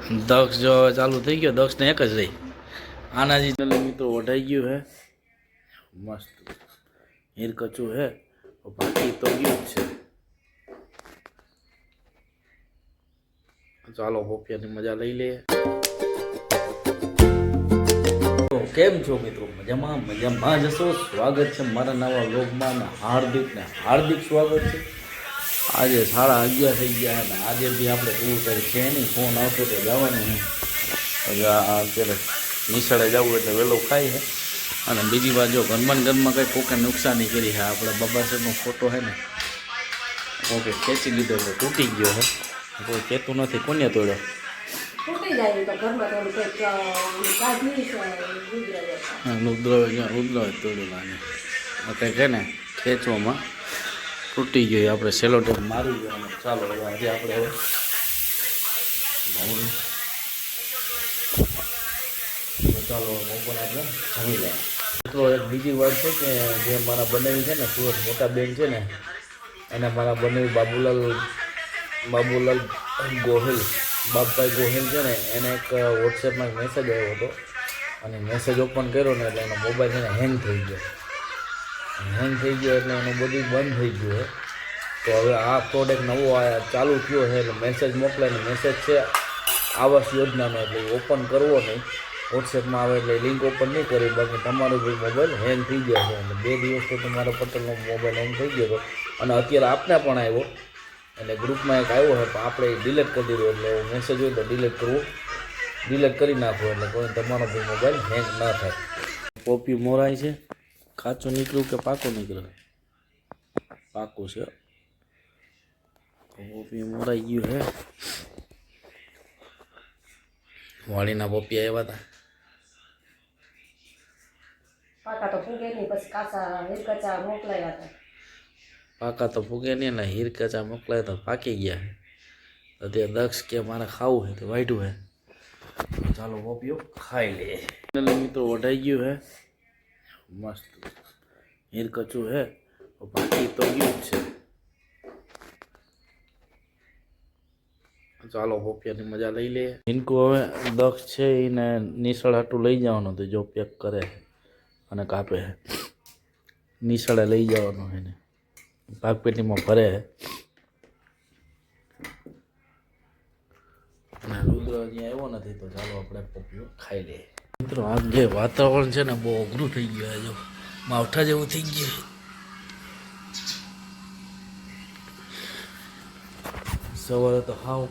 દક્ષ જો હવે ચાલુ થઈ ગયો. દક્ષને એક જ રહી. આનાજી મિત્રો વઢાઈ ગયું હે મસ્ત. હીર કચું હે બાકી તો ગયું જ છે. ચાલો પોપિયાની મજા લઈ લે. કેમ છો મિત્રો? મજામાં મજામાં જશો. સ્વાગત છે મારા નવા વ્લોગમાં. હાર્દિક સ્વાગત છે. આજે 11:30 થઈ ગયા અને આજે બી આપણે ટૂર કરી છે નહીં. ફોન આવતો તો જવાનું છે. અત્યારે નિશાળે જવું એટલે વહેલો ખાય છે. અને બીજી વાર જો ઘરમાં કંઈ કોકે નુકસાની કરી છે. આપણા બાબા સાહેબનો ફોટો છે ને કોકે ખેંચી લીધો એટલે તૂટી ગયો છે. કોઈ કહેતું નથી કોને તોડ્યો. રુદ્ર તોડ્યું લાગે કંઈક છે ને ખેંચવામાં તૂટી ગયો. આપણે સેલો ટેપ મારી ગયો. ચાલો હવે આજે આપણે ચાલો મોબાઈલ આપણે જમી લે. મિત્રો એક બીજી વાત છે કે જે મારા બનાવી છે ને સુરત મોટા બેન છે ને એને મારા બનાવી બાબુલાલ ગોહિલ બાપભાઈ ગોહિલ છે ને એને એક વોટ્સએપમાં મેસેજ આવ્યો હતો અને મેસેજ ઓપન કર્યો ને એટલે એનો મોબાઈલ છે ને હેંગ થઈ ગયો એટલે એનું બધું બંધ થઈ ગયું છે. તો હવે આ પ્રોડક્ટ નવો ચાલુ થયો છે એટલે મેસેજ મોકલાય ને મેસેજ છે આવાસ યોજનાનો એટલે ઓપન કરવો નહીં. વોટ્સએપમાં આવે એટલે લિંક ઓપન નહીં કરી. બાકી તમારો ભાઈ મોબાઈલ હેંગ થઈ ગયો છે એટલે 2 દિવસ તો તમારા પટેલનો મોબાઈલ હેંગ થઈ ગયો હતો અને અત્યારે આપને પણ આવ્યો એટલે ગ્રુપમાં એક આવ્યો છે પણ આપણે ડિલીટ કરી દીધો. એટલે એવો મેસેજ હોય તો ડિલીટ કરી નાખો એટલે કોઈ તમારો ભાઈ મોબાઈલ હેંગ ના થાય. કોપી મોરાય છે. કાચું નીકળ્યું કે પાકું નીકળ્યું? પાકું છે. પોપી મોરાઈ ગયું હે. વાળીના પોપી આવ્યા હતા. પાકા તો ફૂગે નહીં પછી કાચા હિરકચા મોકલાયા હતા. પાકા તો ફૂગે નહીં ને હિરકચા મોકલાયા તો પાકી ગયા. તો તે દક્ષ કે મારે ખાવું છે તો વાઢ્યું હે. ચાલો પોપીઓ ખાઈ લે. મિત્રો વઢાઈ ગયું હે મસ્ત. હીર કચું હે બાકી તો ગયું જ છે. ચાલો પોપિયાની મજા લઈ લે. ઇનકો હવે દક્ષ છે એને નિશાળ હાટું લઈ જવાનું તો જો પેક કરે અને કાપે નિશાળે લઈ જવાનું એને ભાગપેટીમાં ભરે અને રુદ્ર હજી આવ્યો નથી તો ચાલો આપણે પોપીઓ ખાઈ લઈએ. મિત્રો આ જે વાતાવરણ છે ને બહુ અઘરું થઈ ગયું. જો માવઠા જેવું થઈ ગયું. સવારે તો હાવ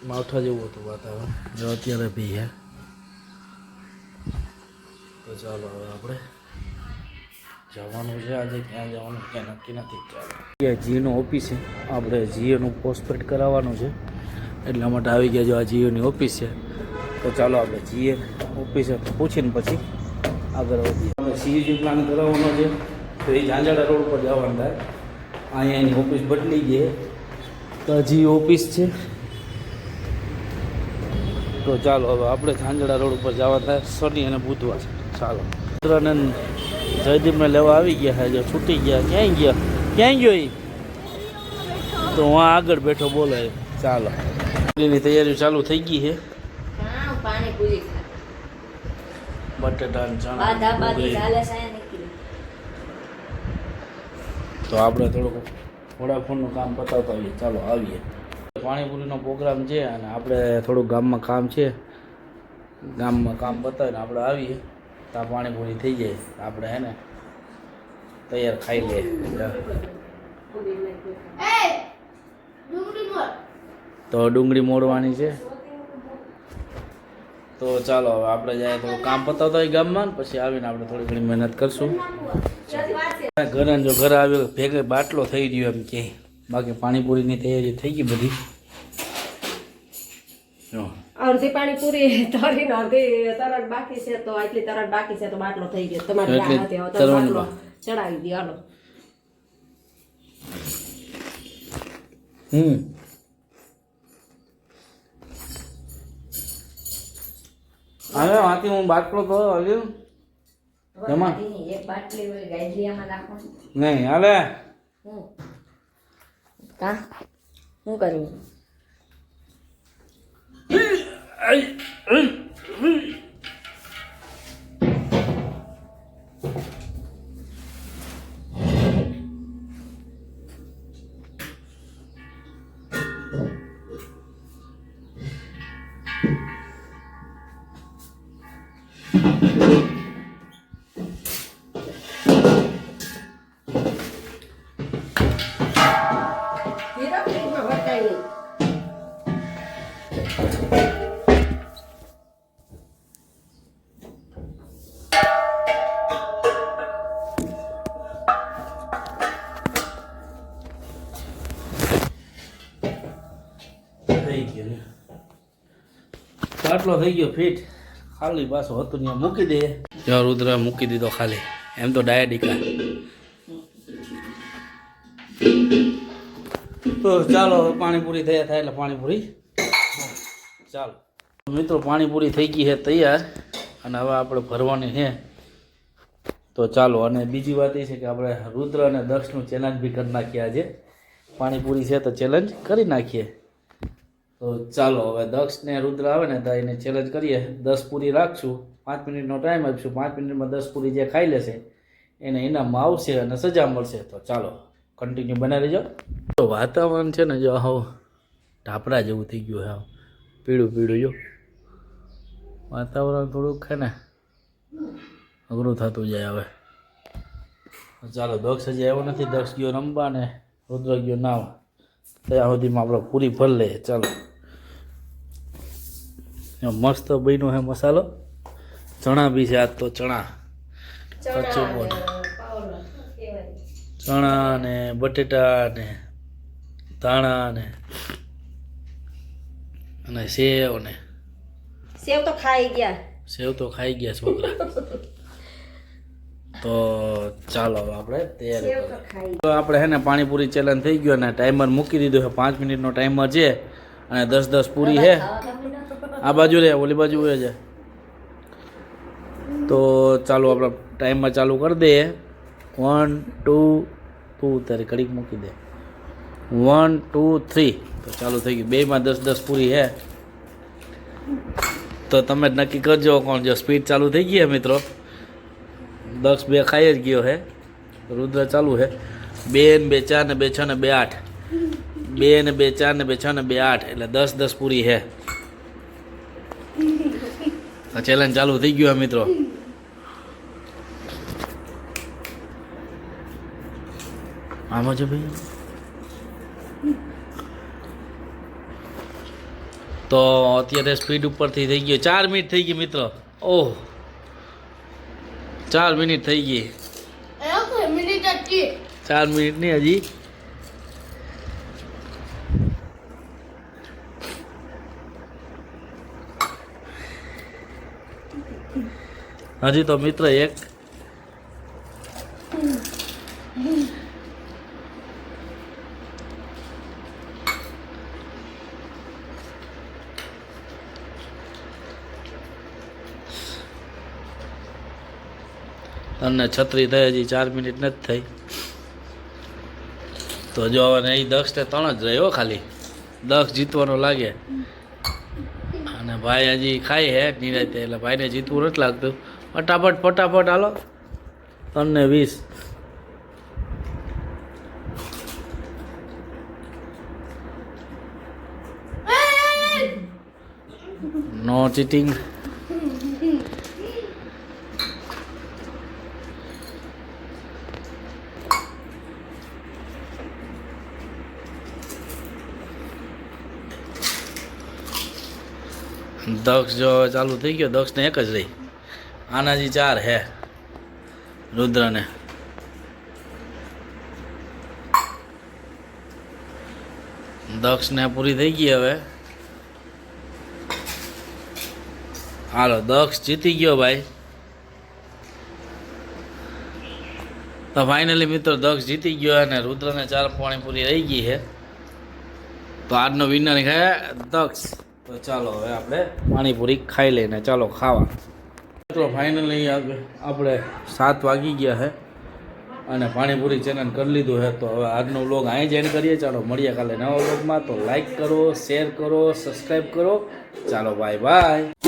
માવઠા જેવું હતું વાતાવરણ. જો અત્યારે બી હે. તો ચાલો હવે આપણે જવાનું છે. આજે ક્યાં જવાનું ક્યાં નક્કી નથી. ચાલો જીઓનું ઓફિસ છે. આપણે જીઓનું પોસ્ટપેડ કરાવવાનું છે એટલા માટે આવી ગયા. જો આ જીઓની ઓફિસ છે તો ચાલો આપણે જીએ ઓફિસે પૂછીને પછી આગળ વધીએ. આપણે સીયુજી પ્લાન કરાવવાનો છે તો એ ઝાંઝાડા રોડ પર જવાનું થાય. અહીંયા એની ઓફિસ બદલી ગઈ તો હજી ઓફિસ છે. તો ચાલો હવે આપણે ઝાંઝાડા રોડ ઉપર જવા થાય શનિ અને બુધવાર. ચાલો મિત્રને જયદીપને લેવા આવી ગયા છે. જો છૂટી ગયા. ક્યાંય ગયો એ તો હું આગળ બેઠો બોલાય. ચાલો એની તૈયારી ચાલુ થઈ ગઈ છે. બટેટા તો આપણે થોડુંક વોડાફોનનું કામ પતાવતા આવીએ. ચાલો આવીએ. પાણીપુરીનો પ્રોગ્રામ છે અને આપણે થોડુંક ગામમાં કામ છે. ગામમાં કામ પતાવીને આપણે આવીએ ત્યાં પાણીપુરી થઈ જાય આપણે હે ને તૈયાર ખાઈ લઈએ. તો ડુંગળી મોડવાની છે. તો ચાલો હવે આપણે જાય થોડું કામ પતાવતા હોય ગામમાં પછી આવીને આપણે થોડી ઘણી મહેનત કરશું. ઘરે જો ઘરે આવ્યો ભેગે બાટલો થઈ ગયો એમ કે. બાકી પાણીપુરીની તૈયારી થઈ ગઈ બધી. અડધી પાણીપુરી તરીને અડધી તરત બાકી છે તો આટલી તરત બાકી છે તો બાટલો થઈ ગયો. તમારે ચડાવી દો. હાલો હવે આથી હું બાટલો તો આવ્યો એક બાટલી ગાયલિયામાં નાખવાનું નહીં હાલે. શું કર્યું? હીરા ફ્રીજમાં ભરતાય નહીં. થઈ ગયો આટલો થઈ ગયો ફીટ ખાલી પાછો હતું ત્યાં મૂકી દે જો રુદ્ર મૂકી દીધો ખાલી એમ તો ડાયાડિકા તો ચાલો પાણીપુરી તૈયાર થાય એટલે પાણીપુરી ચાલો મિત્રો પાણીપુરી થઈ ગઈ છે તૈયાર અને હવે આપણે ભરવાની છે તો ચાલો અને બીજી વાત એ છે કે આપણે રુદ્ર અને દક્ષનું ચેલેન્જ બી કરી નાખીએ આજે પાણીપુરી છે તો ચેલેન્જ કરી નાખીએ તો ચાલો હવે દક્ષ ને રુદ્ર આવે ને તો એને ચેલેન્જ કરીએ 10 પૂરી રાખશું 5 મિનિટનો ટાઈમ આપીશું 5 મિનિટમાં 10 પૂરી જે ખાઈ લેશે એને ઇનામમાં આવશે અને સજા મળશે તો ચાલો કન્ટિન્યુ બનાવી લેજો તો વાતાવરણ છે ને જો હાવ ઢાપડા જેવું થઈ ગયું હાવ પીળું પીળું જો વાતાવરણ થોડુંક છે ને અઘરું થતું જાય હવે ચાલો દક્ષ હજી આવ્યો નથી દક્ષ ગયો રમવા ને રુદ્ર ગયો નાવા ત્યાં સુધીમાં આપણે પૂરી ભરી લઈએ ચાલો મસ્ત બન્યો હે મસાલો ચણા બી છે આજ તો ચણા કચુંબર ચણા ને બટેટા ને ધાણા ને અને સેવ ને સેવ તો ખાઈ ગયા છોકરા તો ચાલો આપણે તૈયારી સેવ તો ખાઈ તો આપણે હે ને પાણીપુરી ચેલેન્જ થઈ ગયો ને ટાઈમર મૂકી દીધું છે 5 મિનિટનો ટાઈમર છે અને 10 પૂરી છે આ બાજુ રે ઓલી બાજુ હોય છે તો ચાલો આપણે ટાઈમર ચાલુ કરી દઈએ 1 2 તું તારી ઘડીક મૂકી દે 1 2 3 તો ચાલુ થઈ ગયું બેમાં 10 પૂરી છે તો તમે જ નક્કી કરજો કોણ જો સ્પીડ ચાલુ થઈ ગઈ છે મિત્રો દક્ષ 2 ખાઈ જ ગયો છે રુદ્ર ચાલુ છે 2 ને 2 4 ને 2 6 ને 2 8 2 ને 2 4 ને 2 6 ને 2 8 એટલે 10 પૂરી છે આ ચેલેન્જ ચાલુ થઈ ગયું છે મિત્રો આમાં જો ભાઈ તો અત્યારે સ્પીડ ઉપરથી થઈ ગયો 4 મિનિટ થઈ ગઈ મિત્રો ઓહ 4 મિનિટ થઈ ગઈ 4 મિનિટ નહીં હજી હજી તો મિત્ર એક તને છત્રી થઈ હજી 4 મિનિટ નથી થઈ તો જો હવે નહીં દક્ષ ને 3 જ રહ્યો ખાલી દક્ષ જીતવાનો લાગે અને ભાઈ હજી ખાઈ હે નિરાતે એટલે ભાઈને જીતવું નથી લાગતું ફટાફટ હાલો 3 ને 20 નો ચીટિંગ દક્ષ જો ચાલુ થઈ ગયો દક્ષને એક જ રહી આના હજી 4 હે રુદ્રને દક્ષને પૂરી થઈ ગઈ હવે હાલો દક્ષ જીતી ગયો ભાઈ તો ફાઇનલી મિત્રો દક્ષ જીતી ગયો અને રુદ્રને 4 પાણીપુરી રહી ગઈ છે તો આજનો વિનર છે દક્ષ તો ચાલો હવે આપણે પાણીપુરી ખાઈ લઈને ચાલો ખાવા મિત્રો ફાઇનલી આપણે 7 વાગી ગયા છે અને પાણીપુરી ચેનલ કરી લીધું છે. તો હવે આજનો વ્લોગ અહીં જ એન્ડ કરીએ. ચાલો મળીએ કાલે નવા વ્લોગમાં. તો લાઈક કરો, શેર કરો, સબસ્ક્રાઈબ કરો. ચાલો બાય બાય.